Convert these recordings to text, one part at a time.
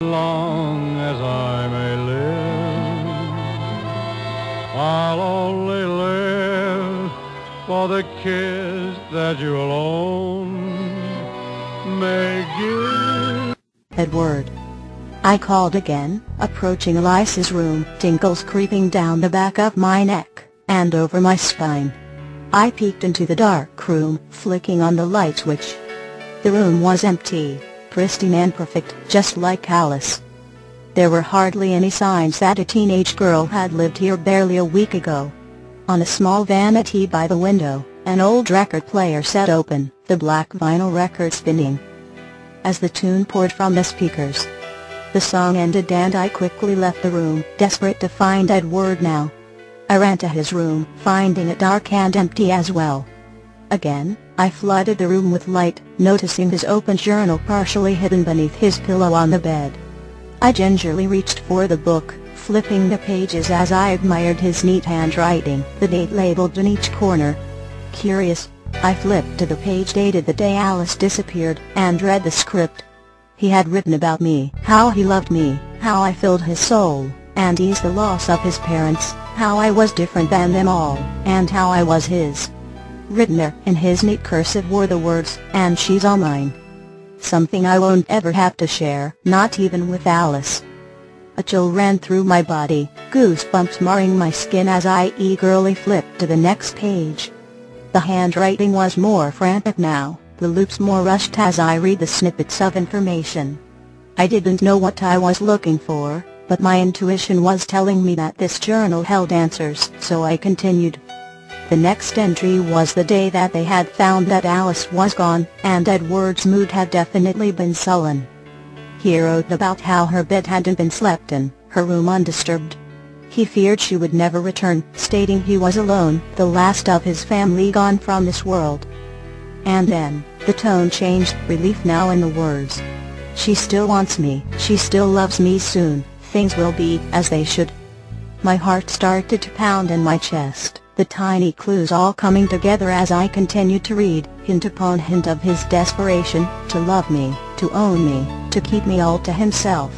Long as I may live, I'll only live for the kiss that you alone may give. Edward. I called again, approaching Elisa's room, tingles creeping down the back of my neck, and over my spine. I peeked into the dark room, flicking on the light switch. The room was empty, pristine and perfect, just like Alice. There were hardly any signs that a teenage girl had lived here barely a week ago. On a small vanity by the window, an old record player sat open, the black vinyl record spinning. As the tune poured from the speakers, the song ended and I quickly left the room, desperate to find Edward now. I ran to his room, finding it dark and empty as well. Again, I flooded the room with light, noticing his open journal partially hidden beneath his pillow on the bed. I gingerly reached for the book, flipping the pages as I admired his neat handwriting, the date labeled in each corner. Curious, I flipped to the page dated the day Alice disappeared, and read the script. He had written about me, how he loved me, how I filled his soul, and eased the loss of his parents, how I was different than them all, and how I was his. Written there in his neat cursive were the words, "And she's all mine." Something I won't ever have to share, not even with Alice. A chill ran through my body, goosebumps marring my skin as I eagerly flipped to the next page. The handwriting was more frantic now, the loops more rushed as I read the snippets of information. I didn't know what I was looking for, but my intuition was telling me that this journal held answers, so I continued. The next entry was the day that they had found that Alice was gone, and Edward's mood had definitely been sullen. He wrote about how her bed hadn't been slept in, her room undisturbed. He feared she would never return, stating he was alone, the last of his family gone from this world. And then, the tone changed, relief now in the words. "She still wants me, she still loves me soon, things will be as they should." My heart started to pound in my chest, the tiny clues all coming together as I continued to read, hint upon hint of his desperation, to love me, to own me, to keep me all to himself.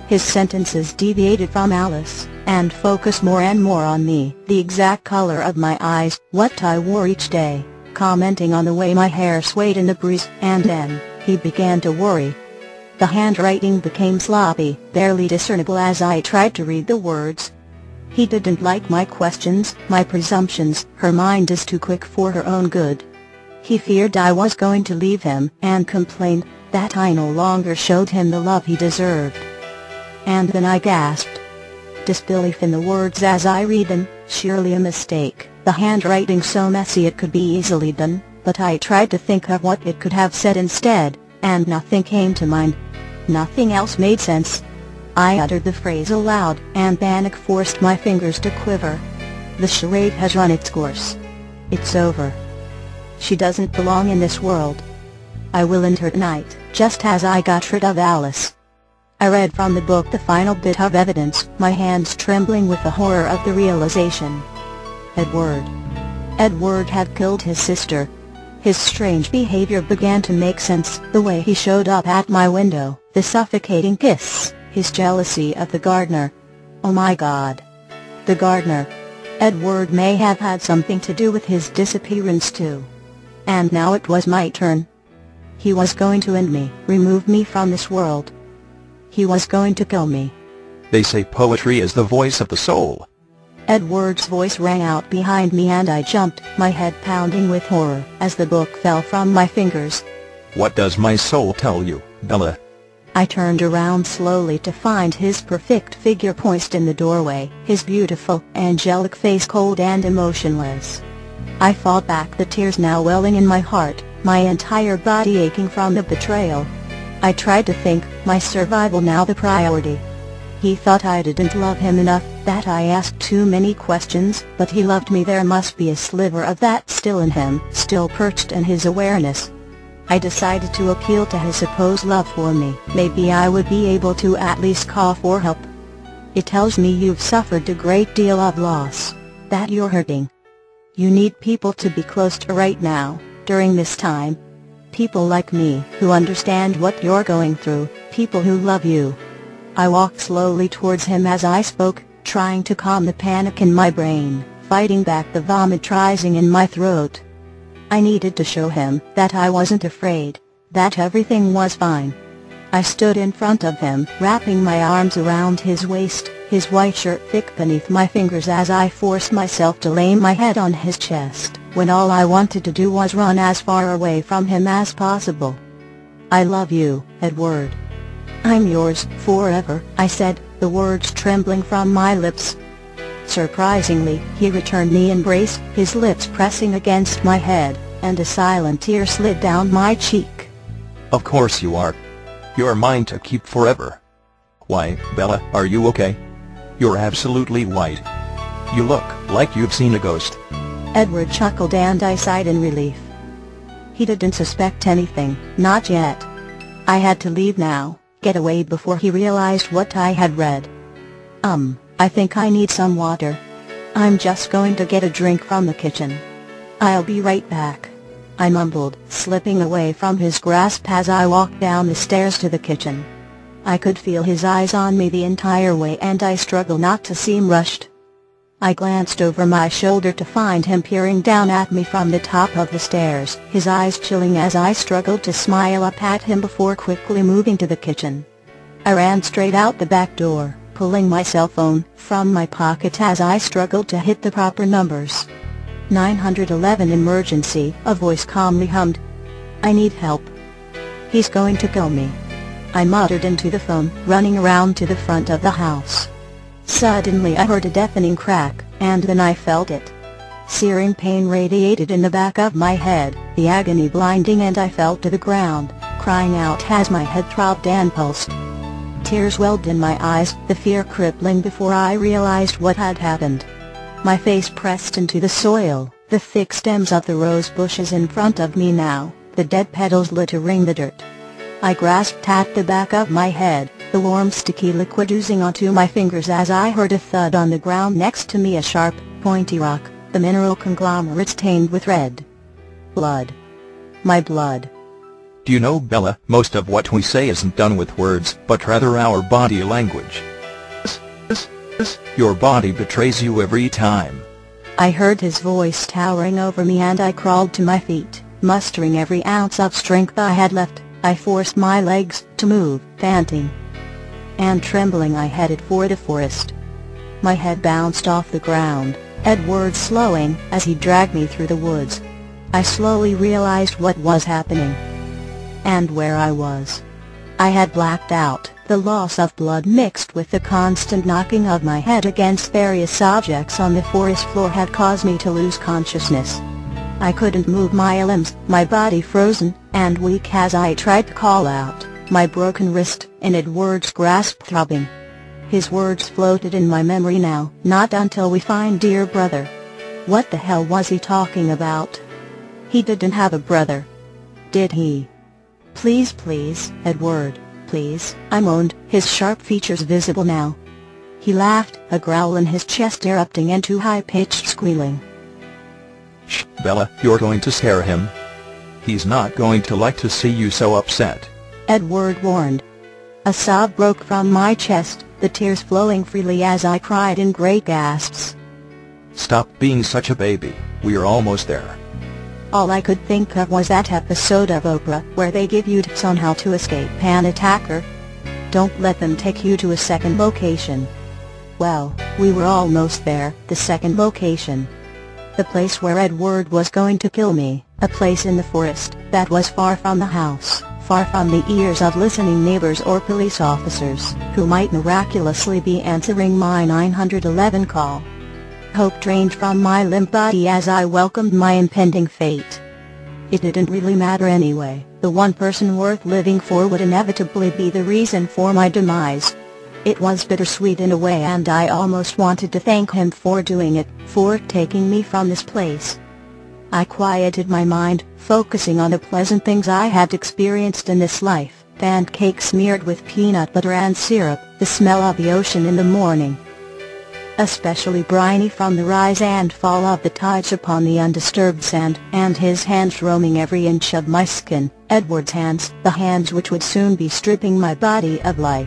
His sentences deviated from Alice, and focused more and more on me, the exact color of my eyes, what I wore each day, commenting on the way my hair swayed in the breeze, and then, he began to worry. The handwriting became sloppy, barely discernible as I tried to read the words. He didn't like my questions, my presumptions, her mind is too quick for her own good. He feared I was going to leave him, and complained that I no longer showed him the love he deserved. And then I gasped. Disbelief in the words as I read them, surely a mistake, the handwriting so messy it could be easily done, but I tried to think of what it could have said instead, and nothing came to mind. Nothing else made sense. I uttered the phrase aloud, and panic forced my fingers to quiver. The charade has run its course. It's over. She doesn't belong in this world. I will end her tonight, just as I got rid of Alice. I read from the book the final bit of evidence, my hands trembling with the horror of the realization. Edward had killed his sister. His strange behavior began to make sense, the way he showed up at my window, the suffocating kiss, his jealousy of the gardener. Oh my God. The gardener. Edward may have had something to do with his disappearance too. And now it was my turn. He was going to end me, remove me from this world. He was going to kill me. They say poetry is the voice of the soul. Edward's voice rang out behind me and I jumped, my head pounding with horror, as the book fell from my fingers. What does my soul tell you, Bella? I turned around slowly to find his perfect figure poised in the doorway, his beautiful, angelic face cold and emotionless. I fought back the tears now welling in my heart, my entire body aching from the betrayal. I tried to think, my survival now the priority. He thought I didn't love him enough, that I asked too many questions, but he loved me. There must be a sliver of that still in him, still perched in his awareness. I decided to appeal to his supposed love for me. Maybe I would be able to at least call for help. It tells me you've suffered a great deal of loss, that you're hurting. You need people to be close to right now, during this time. People like me, who understand what you're going through, people who love you. I walked slowly towards him as I spoke, trying to calm the panic in my brain, fighting back the vomit rising in my throat. I needed to show him that I wasn't afraid, that everything was fine. I stood in front of him, wrapping my arms around his waist, his white shirt thick beneath my fingers as I forced myself to lay my head on his chest, when all I wanted to do was run as far away from him as possible. "I love you, Edward. I'm yours, forever," I said, the words trembling from my lips. Surprisingly, he returned the embrace, his lips pressing against my head, and a silent tear slid down my cheek. Of course you are. You're mine to keep forever. Why, Bella, are you okay? You're absolutely white. You look like you've seen a ghost. Edward chuckled and I sighed in relief. He didn't suspect anything, not yet. I had to leave now, get away before he realized what I had read. I think I need some water. I'm just going to get a drink from the kitchen. I'll be right back, I mumbled, slipping away from his grasp as I walked down the stairs to the kitchen. I could feel his eyes on me the entire way and I struggled not to seem rushed. I glanced over my shoulder to find him peering down at me from the top of the stairs, his eyes chilling as I struggled to smile up at him before quickly moving to the kitchen. I ran straight out the back door, pulling my cell phone from my pocket as I struggled to hit the proper numbers. 911 emergency, a voice calmly hummed. "I need help. He's going to kill me," I muttered into the phone, running around to the front of the house. Suddenly I heard a deafening crack, and then I felt it. Searing pain radiated in the back of my head, the agony blinding, and I fell to the ground, crying out as my head throbbed and pulsed. Tears welled in my eyes, the fear crippling before I realized what had happened. My face pressed into the soil, the thick stems of the rose bushes in front of me now, the dead petals littering the dirt. I grasped at the back of my head, the warm sticky liquid oozing onto my fingers as I heard a thud on the ground next to me, a sharp, pointy rock, the mineral conglomerate stained with red. Blood. My blood. Do you know, Bella, most of what we say isn't done with words, but rather our body language. Your body betrays you every time. I heard his voice towering over me and I crawled to my feet, mustering every ounce of strength I had left. I forced my legs to move, panting and trembling. I headed for the forest. My head bounced off the ground, Edward slowing as he dragged me through the woods. I slowly realized what was happening and where I was. I had blacked out. The loss of blood mixed with the constant knocking of my head against various objects on the forest floor had caused me to lose consciousness. I couldn't move my limbs, my body frozen and weak as I tried to call out, my broken wrist in Edward's grasp throbbing. His words floated in my memory now, "Not until we find dear brother." What the hell was he talking about? He didn't have a brother, did he? "Please, please, Edward, please," I moaned, his sharp features visible now. He laughed, a growl in his chest erupting into high-pitched squealing. "Shh, Bella, you're going to scare him. He's not going to like to see you so upset," Edward warned. A sob broke from my chest, the tears flowing freely as I cried in great gasps. "Stop being such a baby, we're almost there." All I could think of was that episode of Oprah where they give you tips on how to escape an attacker. Don't let them take you to a second location. Well, we were almost there, the second location. The place where Edward was going to kill me, a place in the forest that was far from the house, far from the ears of listening neighbors or police officers who might miraculously be answering my 911 call. Hope drained from my limp body as I welcomed my impending fate. It didn't really matter anyway. The one person worth living for would inevitably be the reason for my demise. It was bittersweet in a way, and I almost wanted to thank him for doing it, for taking me from this place. I quieted my mind, focusing on the pleasant things I had experienced in this life: pancakes smeared with peanut butter and syrup, the smell of the ocean in the morning, especially briny from the rise and fall of the tides upon the undisturbed sand, and his hands roaming every inch of my skin, Edward's hands, the hands which would soon be stripping my body of life.